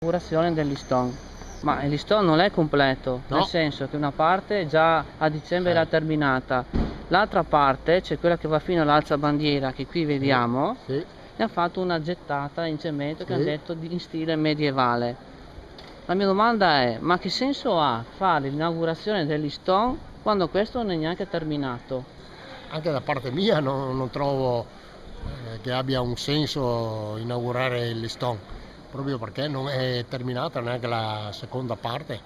l'inaugurazione del listone. Ma il listone non è completo, No. nel senso che una parte già a dicembre era terminata, l'altra parte, cioè quella che va fino all'alzabandiera che qui vediamo, Sì. ne ha fatto una gettata in cemento che Sì. hanno detto in stile medievale. La mia domanda è, ma che senso ha fare l'inaugurazione del listone quando questo non è neanche terminato? Anche da parte mia non trovo che abbia un senso inaugurare il listone, proprio perché non è terminata neanche la seconda parte,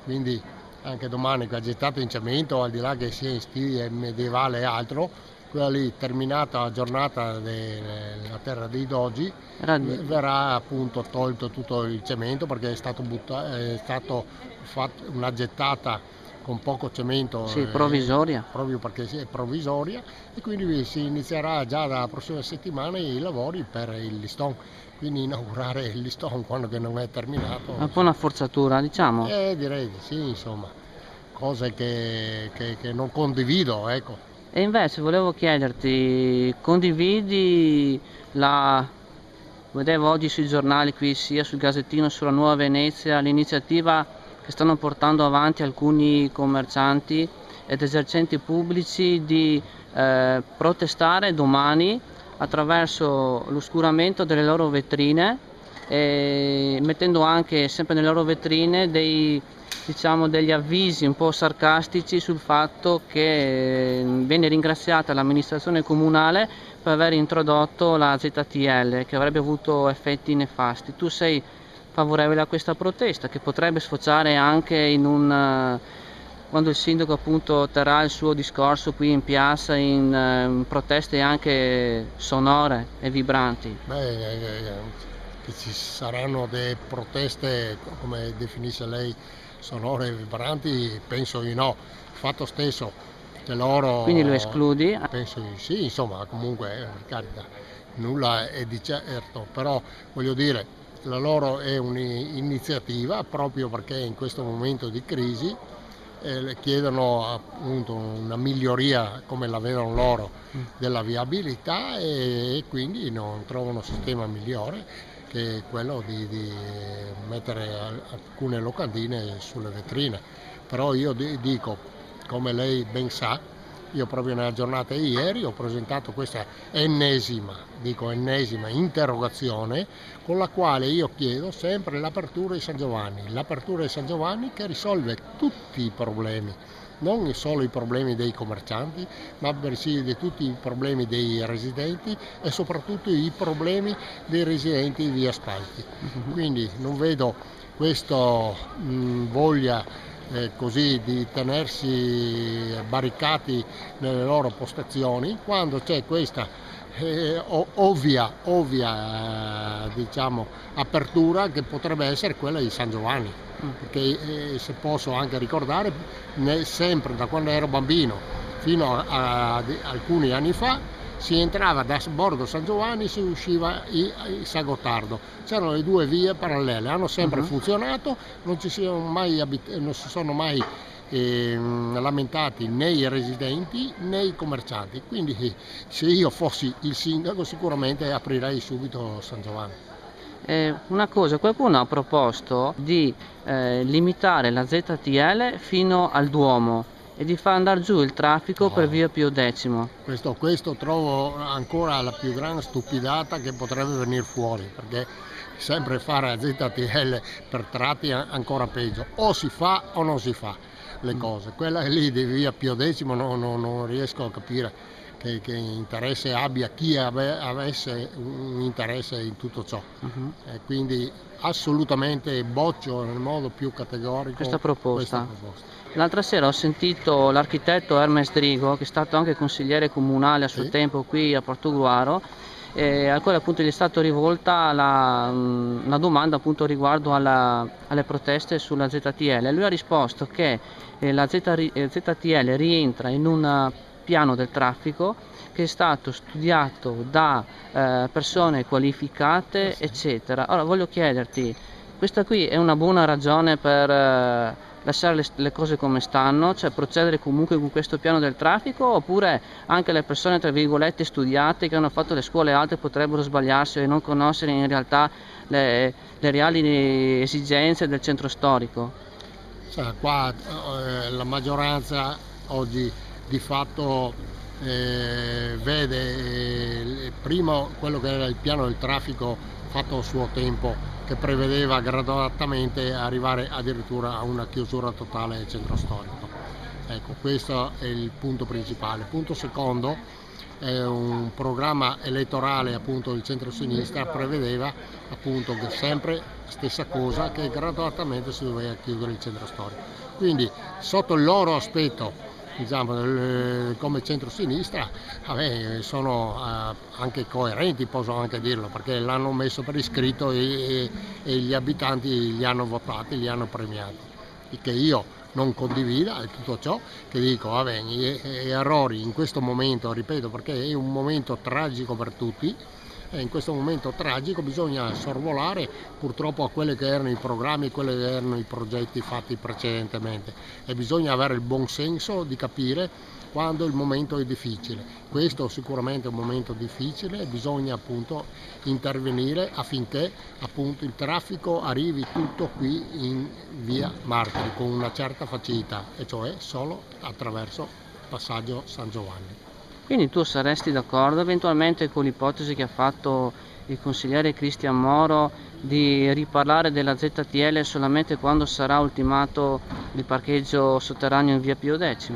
quindi anche domani che ha gettato in cemento, al di là che sia in stile medievale e altro, quella lì terminata la giornata della terra dei dogi, verrà appunto tolto tutto il cemento perché è stato fatto una gettata con poco cemento, Sì, provvisoria. proprio perché è provvisoria, e quindi si inizierà già dalla prossima settimana i lavori per il listone, quindi inaugurare il listone quando che non è terminato. È un po' una forzatura, diciamo. Direi di sì, insomma, cose che non condivido, ecco. E invece volevo chiederti, condividi vedevo oggi sui giornali qui, sia sul Gazzettino, sulla Nuova Venezia, l'iniziativa che stanno portando avanti alcuni commercianti ed esercenti pubblici di protestare domani attraverso l'oscuramento delle loro vetrine, mettendo anche sempre nelle loro vetrine degli avvisi un po' sarcastici sul fatto che viene ringraziata l'amministrazione comunale per aver introdotto la ZTL, che avrebbe avuto effetti nefasti. Tu sei favorevole a questa protesta, che potrebbe sfociare anche in quando il sindaco appunto terrà il suo discorso qui in piazza, in proteste anche sonore e vibranti? Che ci saranno delle proteste, come definisce lei, sonore e vibranti, penso di no. Il fatto stesso che loro... Quindi lo escludi? Penso di sì, insomma, comunque, per carità, nulla è di certo, però voglio dire, la loro è un'iniziativa proprio perché in questo momento di crisi chiedono appunto una miglioria, come la vedono loro, della viabilità, e quindi non trovano sistema migliore che quello di mettere alcune locandine sulle vetrine. Però io dico, come lei ben sa, io proprio nella giornata di ieri ho presentato questa ennesima interrogazione, con la quale io chiedo sempre l'apertura di San Giovanni che risolve tutti i problemi, non solo i problemi dei commercianti, ma bensì di tutti i problemi dei residenti e soprattutto i problemi dei residenti di via Spalti. Quindi non vedo questa voglia così di tenersi barricati nelle loro postazioni, quando c'è questa ovvia diciamo, apertura che potrebbe essere quella di San Giovanni, perché se posso anche ricordare, sempre da quando ero bambino fino a alcuni anni fa, si entrava da Borgo San Giovanni e si usciva a Gottardo. C'erano le due vie parallele, hanno sempre funzionato, non si sono mai lamentati né i residenti né i commercianti, quindi se io fossi il sindaco sicuramente aprirei subito San Giovanni. Una cosa, qualcuno ha proposto di limitare la ZTL fino al Duomo e di far andare giù il traffico per via Pio X. Questo trovo ancora la più grande stupidata che potrebbe venire fuori, perché sempre fare la ZTL per tratti è ancora peggio, o si fa o non si fa le cose. Quella lì di via Pio X non riesco a capire che interesse abbia chi avesse un interesse in tutto ciò. Quindi assolutamente boccio nel modo più categorico questa proposta. L'altra sera ho sentito l'architetto Hermes Drigo, che è stato anche consigliere comunale a suo tempo qui a Portogruaro, al quale appunto gli è stata rivolta una domanda appunto riguardo alle proteste sulla ZTL. Lui ha risposto che la ZTL rientra in un piano del traffico che è stato studiato da persone qualificate, eccetera. Ora voglio chiederti, questa qui è una buona ragione per lasciare le cose come stanno, cioè procedere comunque con questo piano del traffico, oppure anche le persone tra virgolette studiate che hanno fatto le scuole alte potrebbero sbagliarsi e non conoscere in realtà le reali esigenze del centro storico? Qua la maggioranza oggi di fatto vede prima quello che era il piano del traffico fatto a suo tempo, che prevedeva gradatamente arrivare addirittura a una chiusura totale del centro storico. Ecco, questo è il punto principale. Il punto secondo è un programma elettorale appunto del centro-sinistra, prevedeva appunto che sempre stessa cosa, che gradatamente si doveva chiudere il centro storico. Quindi sotto il loro aspetto, diciamo, come centro-sinistra, sono anche coerenti, posso anche dirlo, perché l'hanno messo per iscritto e gli abitanti li hanno votati, li hanno premiati, che io non condivida e tutto ciò, che dico, gli errori in questo momento, ripeto, perché è un momento tragico per tutti, e in questo momento tragico bisogna sorvolare purtroppo a quelli che erano i programmi, quelli che erano i progetti fatti precedentemente, e bisogna avere il buon senso di capire quando il momento è difficile. Questo sicuramente è un momento difficile e bisogna appunto intervenire affinché appunto il traffico arrivi tutto qui in via Martiri con una certa facilità, e cioè solo attraverso passaggio San Giovanni. Quindi tu saresti d'accordo eventualmente con l'ipotesi che ha fatto il consigliere Cristian Moro di riparlare della ZTL solamente quando sarà ultimato il parcheggio sotterraneo in via Pio X?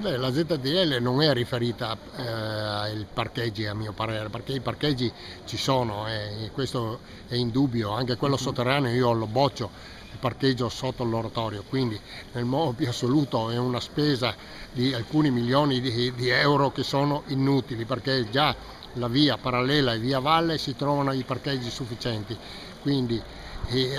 La ZTL non è riferita ai parcheggi, a mio parere, perché i parcheggi ci sono, questo è indubbio, anche quello sotterraneo io lo boccio, il parcheggio sotto l'oratorio, quindi nel modo più assoluto è una spesa di alcuni milioni di euro che sono inutili, perché già la via parallela e via Valle si trovano i parcheggi sufficienti, quindi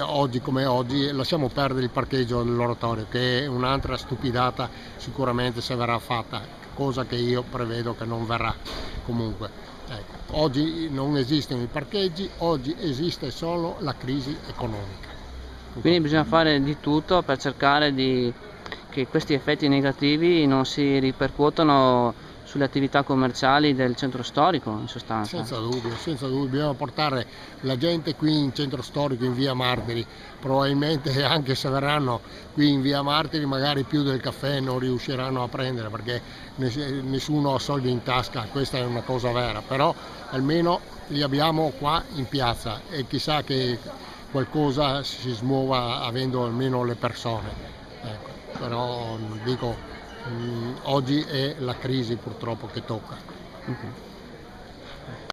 oggi come oggi lasciamo perdere il parcheggio dell'oratorio, che è un'altra stupidata sicuramente se verrà fatta, cosa che io prevedo che non verrà comunque. Ecco, oggi non esistono i parcheggi, oggi esiste solo la crisi economica. Quindi bisogna fare di tutto per cercare che questi effetti negativi non si ripercuotano sulle attività commerciali del centro storico, in sostanza. Senza dubbio, bisogna portare la gente qui in centro storico, in via Martiri, probabilmente anche se verranno qui in via Martiri magari più del caffè non riusciranno a prendere, perché nessuno ha soldi in tasca, questa è una cosa vera, però almeno li abbiamo qua in piazza e chissà che qualcosa si smuova avendo almeno le persone. Ecco, però dico, oggi è la crisi purtroppo che tocca.